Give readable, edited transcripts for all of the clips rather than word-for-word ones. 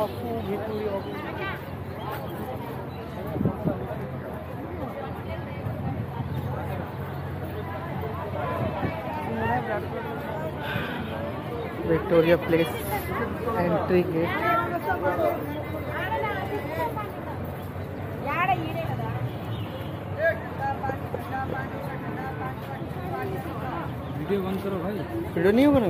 Victoria place entry gate. Video बंद करो भाई, वीडियो नहीं होगा ना।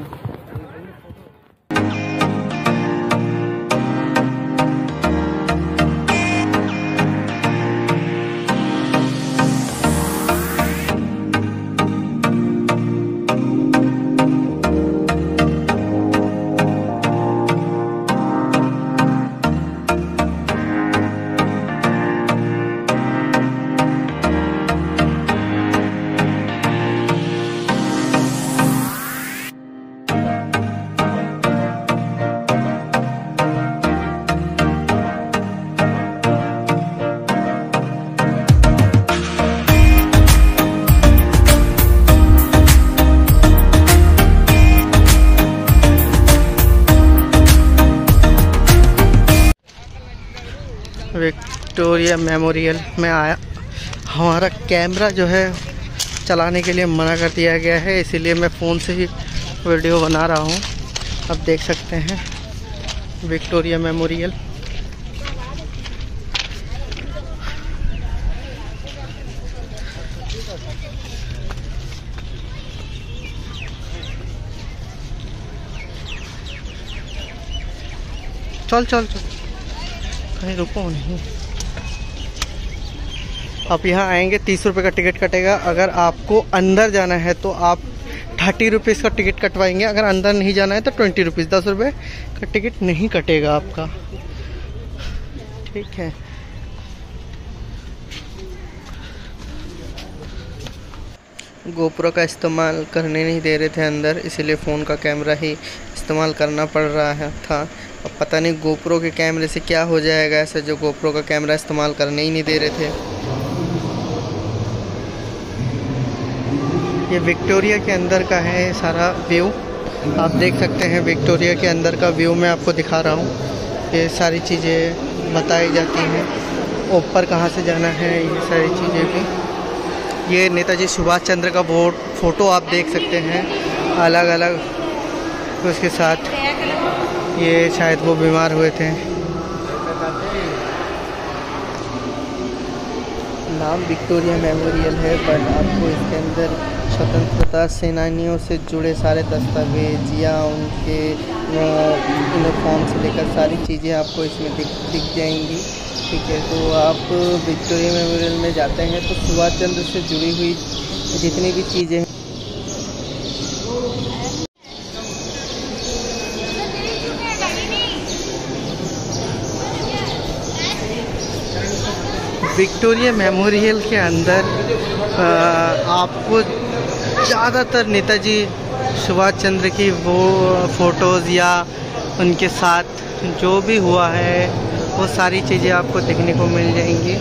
विक्टोरिया मेमोरियल में आया। हमारा कैमरा जो है चलाने के लिए मना कर दिया गया है, इसीलिए मैं फ़ोन से ही वीडियो बना रहा हूँ। अब देख सकते हैं विक्टोरिया मेमोरियल। चल चल चल, कहीं रुको नहीं। आप यहाँ आएंगे 30 रुपये का टिकट कटेगा। अगर आपको अंदर जाना है तो आप 30 रुपीज़ का टिकट कटवाएंगे। अगर अंदर नहीं जाना है तो 20 रुपीज़, 10 रुपये का टिकट नहीं कटेगा आपका। ठीक है। गोप्रो का इस्तेमाल करने नहीं दे रहे थे अंदर, इसीलिए फ़ोन का कैमरा ही इस्तेमाल करना पड़ रहा है था। अब पता नहीं गोप्रो के कैमरे से क्या हो जाएगा ऐसा, जो गोप्रो का कैमरा इस्तेमाल करने ही नहीं दे रहे थे। ये विक्टोरिया के अंदर का है सारा व्यू, आप देख सकते हैं। विक्टोरिया के अंदर का व्यू मैं आपको दिखा रहा हूँ। ये सारी चीज़ें बताई जाती हैं, ऊपर कहाँ से जाना है, ये सारी चीज़ें भी। ये नेताजी सुभाष चंद्र का फ़ोटो आप देख सकते हैं अलग अलग। उसके साथ ये शायद वो बीमार हुए थे। नाम विक्टोरिया मेमोरियल है, बट आपको इसके अंदर स्वतंत्रता सेनानियों से जुड़े सारे दस्तावेज या उनके यूनिफॉर्म से लेकर सारी चीज़ें आपको इसमें दिख जाएंगी। ठीक है, तो आप विक्टोरिया मेमोरियल में जाते हैं तो सुभाष चंद्र से जुड़ी हुई जितनी भी चीज़ें हैं। विक्टोरिया मेमोरियल के अंदर आपको ज़्यादातर नेताजी सुभाष चंद्र की वो फ़ोटोज़ या उनके साथ जो भी हुआ है वो सारी चीज़ें आपको देखने को मिल जाएंगी।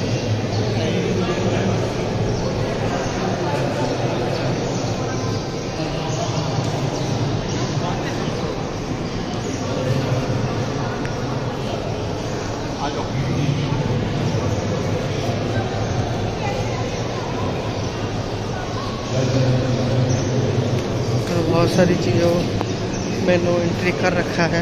बहुत सारी चीज़ों में नो एंट्री कर रखा है।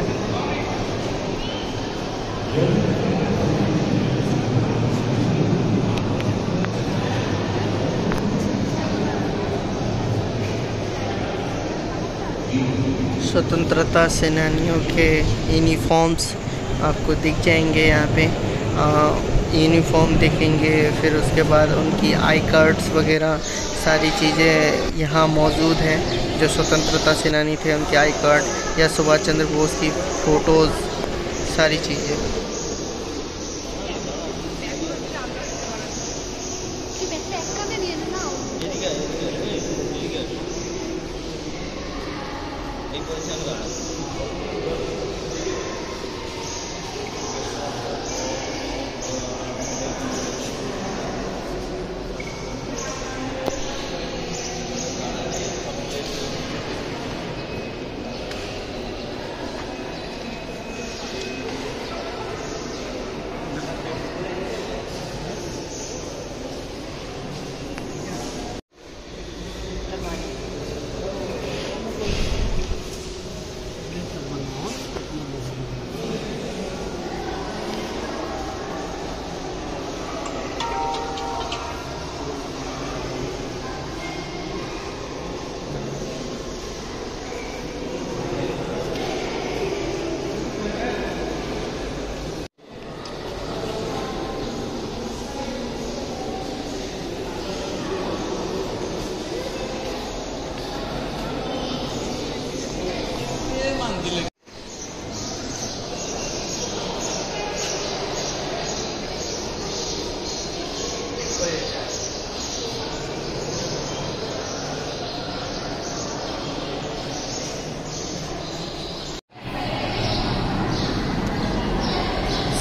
स्वतंत्रता सेनानियों के यूनिफॉर्म्स आपको दिख जाएंगे यहाँ पे। यूनिफॉर्म देखेंगे, फिर उसके बाद उनकी आई कार्ड्स वगैरह सारी चीज़ें यहाँ मौजूद हैं। जो स्वतंत्रता सेनानी थे उनके आई कार्ड या सुभाष चंद्र बोस की फ़ोटोज़, सारी चीज़ें।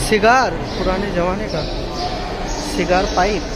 सिगार, पुराने ज़माने का सिगार पाइप।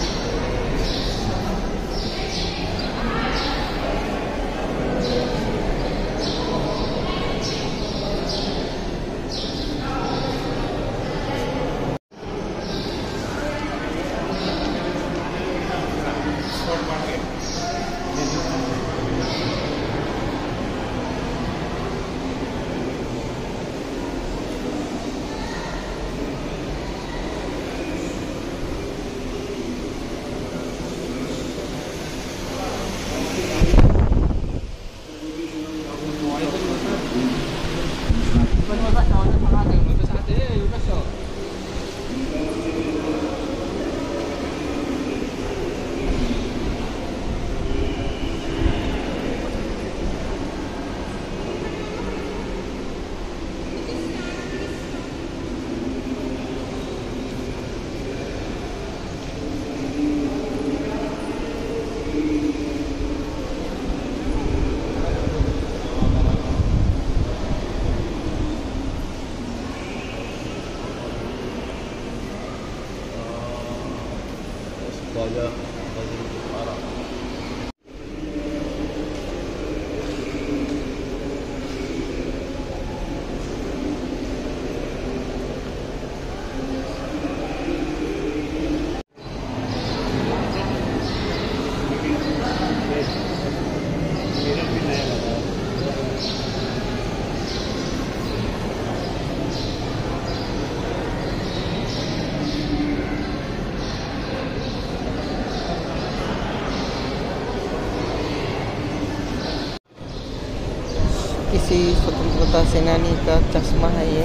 किसी स्वतंत्रता सेनानी का चश्मा है ये,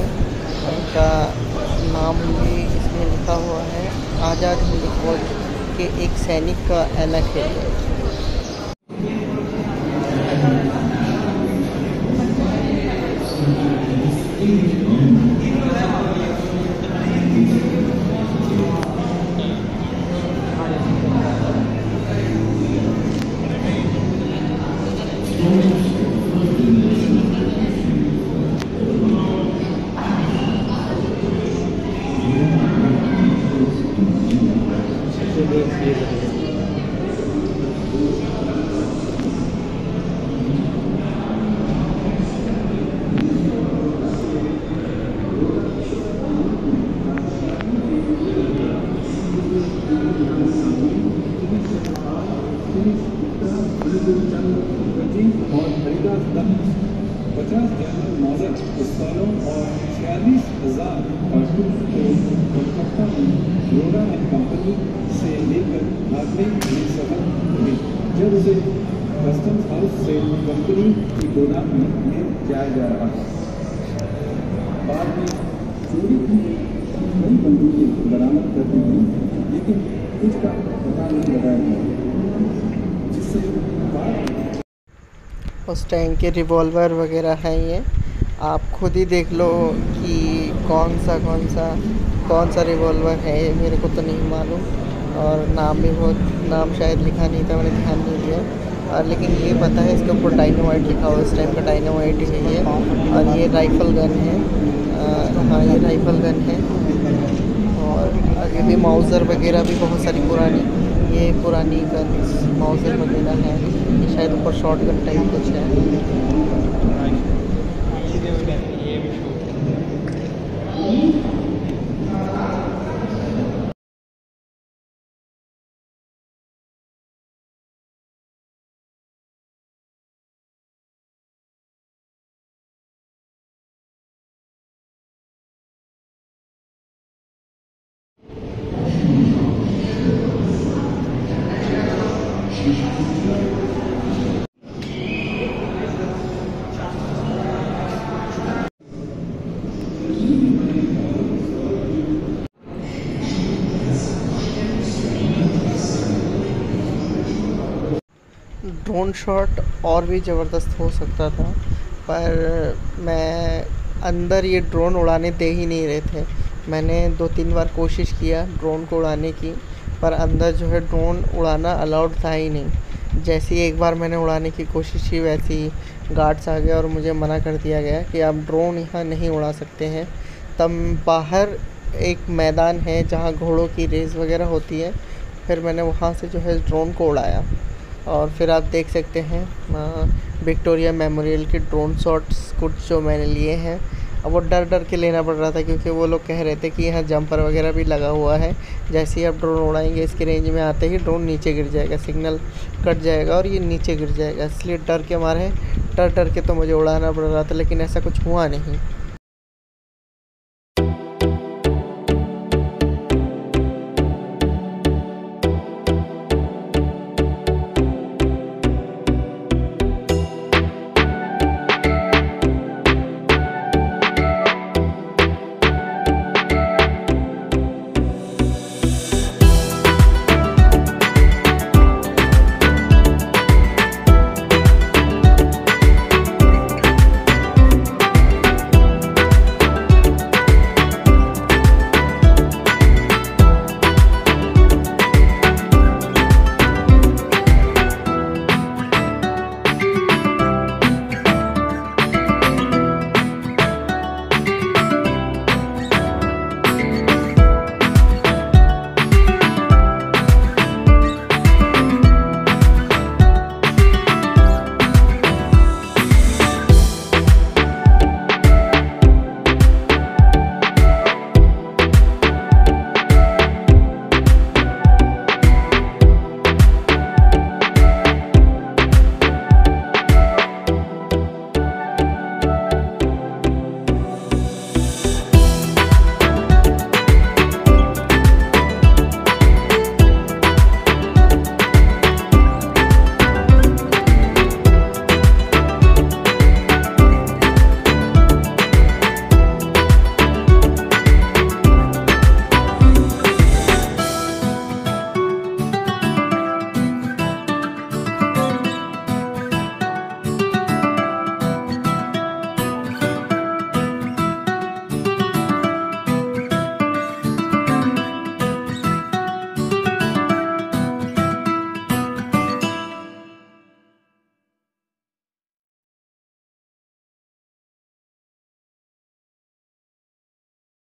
इनका नाम भी इसमें लिखा हुआ है। आज़ाद हिंद फौज के एक सैनिक का ऐनक है ये। और हरिदास दत्त 50 जनरल नौजर पिस्तौलों और 46,000 कारतूस को कोलकाता में रोड़ा एंड कंपनी से लेकर भागने में सफल हुए, जब उसे कस्टम्स हाउस से कंपनी की गोदाम में ले जाया जा रहा था। बाद में चोरी की कई बंदूकें बरामद कर दी गई, लेकिन कुछ का पता नहीं लगाया गया, जिससे उस टाइम के रिवॉल्वर वगैरह हैं ये। आप खुद ही देख लो कि कौन सा रिवॉल्वर है, मेरे को तो नहीं मालूम, और नाम शायद लिखा नहीं था, मैंने ध्यान नहीं दिया। लेकिन ये पता है इसके ऊपर डायनामाइट लिखा हुआ है, उस टाइम का डायनामाइट ही है ये। और ये राइफ़ल गन है, हाँ ये राइफ़ल गन है। और आगे भी माउज़र वगैरह भी बहुत सारी पुरानी गन्स माउज़र वगैरह है। ये शायद ऊपर शॉर्ट गन टाइप कुछ है। ड्रोन शॉट और भी ज़बरदस्त हो सकता था, पर मैं अंदर ये ड्रोन उड़ाने दे ही नहीं रहे थे। मैंने 2-3 बार कोशिश किया ड्रोन को उड़ाने की, पर अंदर जो है ड्रोन उड़ाना अलाउड था ही नहीं। जैसे ही एक बार मैंने उड़ाने की कोशिश की, वैसे ही गार्ड्स आ गए और मुझे मना कर दिया गया कि आप ड्रोन यहाँ नहीं उड़ा सकते हैं। तब बाहर एक मैदान है जहाँ घोड़ों की रेस वगैरह होती है। फिर मैंने वहाँ से जो है ड्रोन को उड़ाया। और फिर आप देख सकते हैं विक्टोरिया मेमोरियल के ड्रोन शॉट्स कुछ जो मैंने लिए हैं। अब वो डर के लेना पड़ रहा था क्योंकि वो लोग कह रहे थे कि यहाँ जंपर वगैरह भी लगा हुआ है, जैसे ही आप ड्रोन उड़ाएंगे इसके रेंज में आते ही ड्रोन नीचे गिर जाएगा, सिग्नल कट जाएगा और ये नीचे गिर जाएगा। इसलिए डर के मारे डर के तो मुझे उड़ाना पड़ रहा था, लेकिन ऐसा कुछ हुआ नहीं।